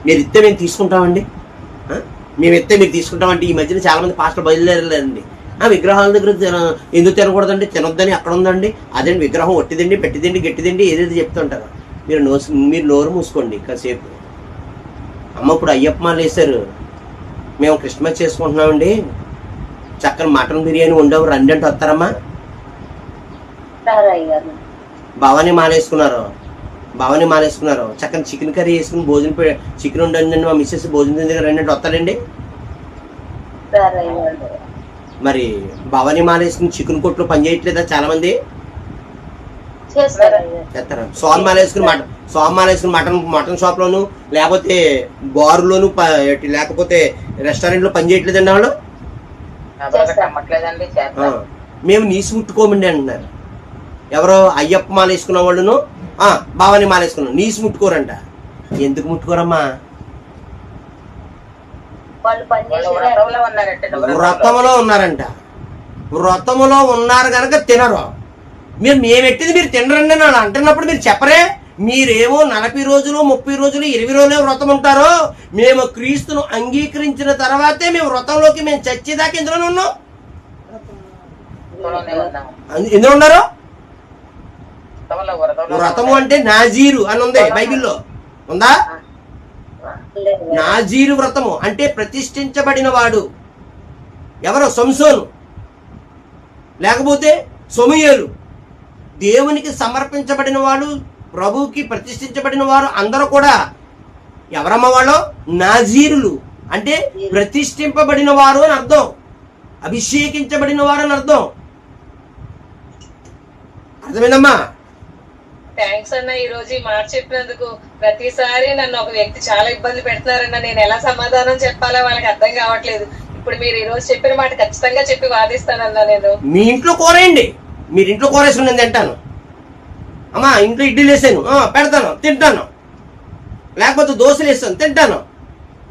మీరు ఇస్తే మేము తీసుకుంటామండి, మేము ఇస్తే మీరు తీసుకుంటామంటే ఈ మధ్యన చాలా మంది పాస్టర్లు బయలుదేరలేదండి. విగ్రహాల దగ్గర ఎందుకు తినకూడదండి, తినొద్దని అక్కడ ఉందండి, అదండి విగ్రహం ఒట్టిదండి, పెట్టిదండి, గట్టిదండి, ఏదైతే చెప్తుంటారు. మీరు నోరు మూసుకోండి కాసేపు. అమ్మ ఇప్పుడు అయ్యప్ప మాల వేశారు, మేము క్రిస్మస్ చేసుకుంటున్నామండి, చక్కని మటన్ బిర్యానీ ఉండవు రండి అంటే వస్తారమ్మా. భవానీ మాలేసుకున్నారు, చక్కని చికెన్ కర్రీ వేసుకుని భోజనం చికెన్ ఉండండి, మా మిస్సెస్ భోజనం దగ్గర రండి అంటే వస్తారండి. మరి భవానీ మాలేసుకుని చికెన్ కొట్లు పని చేయట్లేదా చాలా మంది? చేస్తారా? సోమవారం వేసుకుని మటన్ షాప్ లోను లేకపోతే బారులోను లేకపోతే రెస్టారెంట్ లో పని చేయట్లేదండి వాళ్ళు. మేము నీసు ముట్టుకోమండి అంటున్నారు. ఎవరో అయ్యప్ప మాల వేసుకున్న వాళ్ళను భవానీ మాల వేసుకున్నాం, నీసు ముట్టుకోరంట. ఎందుకు ముట్టుకోరమ్మా? వ్రతంలో ఉన్నారంట. వ్రతంలో ఉన్నారు కనుక తినరు. మేమెట్టింది మీరు తినరండి అని అంటున్నప్పుడు మీరు చెప్పరే? మీరేమో 40 రోజులు 30 రోజులు 20 రోజులే వ్రతం ఉంటారో, మేము క్రీస్తును అంగీకరించిన తర్వాతే మేము వ్రతంలోకి మేము చచ్చేదాకా ఎందులోనే ఉన్నాం. ఎందులో ఉన్నారు? వ్రతము అంటే నాజీరు అని ఉంది బైబిల్లో, ఉందా? నాజీరు వ్రతము అంటే ప్రతిష్ఠించబడిన వాడు. ఎవరో సంసోను లేకపోతే సమూయేలు, దేవునికి సమర్పించబడిన వాడు, ప్రభువుకి ప్రతిష్ఠించబడిన వారు అందరూ కూడా ఎవరమ్మ వాళ్ళు? నాజీరులు అంటే ప్రతిష్ఠింపబడిన వారు అని అర్థం, అభిషేకించబడిన వారు అని అర్థం. అర్థమైందమ్మా? థ్యాంక్స్ అన్న, ఈ రోజు ఈ మాట చెప్పినందుకు. ప్రతిసారి నన్ను ఒక వ్యక్తి చాలా ఇబ్బంది పెడుతున్నారన్న, నేను ఎలా సమాధానం చెప్పాలో వాళ్ళకి అర్థం కావట్లేదు. ఇప్పుడు మీరు ఈ రోజు చెప్పిన మాట ఖచ్చితంగా చెప్పి వాదిస్తానన్నా. నేను మీ ఇంట్లో కూరేయండి, మీరు ఇంట్లో కూరేసుకుని నేను తింటాను. అమ్మా ఇంట్లో ఇడ్లీలు వేసాను పెడతాను తింటాను, లేకపోతే దోశలు వేస్తాను తింటాను,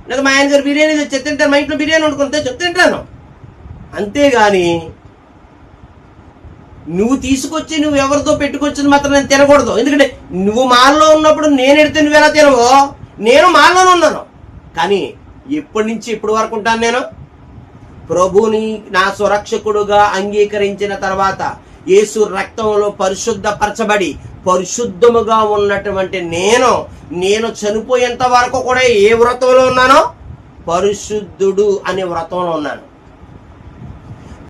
లేదా మా ఆయన గారు బిర్యానీ తెచ్చి తింటాను, మా ఇంట్లో బిర్యానీ వండుకొని తెచ్చు తింటాను. అంతేగాని నువ్వు తీసుకొచ్చి నువ్వు ఎవరితో పెట్టుకొచ్చింది మాత్రం నేను తినకూడదు. ఎందుకంటే నువ్వు మాల్లో ఉన్నప్పుడు నేను ఎడితే నువ్వు ఎలా తినవో, నేను మాల్లోనే ఉన్నాను. కానీ ఎప్పటి నుంచి ఎప్పటి వరకు ఉంటాను నేను? ప్రభుని నా సురక్షకుడుగా అంగీకరించిన తర్వాత, యేసు రక్తంలో పరిశుద్ధపరచబడి పరిశుద్ధముగా ఉన్నటువంటి నేను చనిపోయేంత వరకు కూడా ఏ వ్రతంలో ఉన్నానో? పరిశుద్ధుడు అనే వ్రతంలో ఉన్నాను.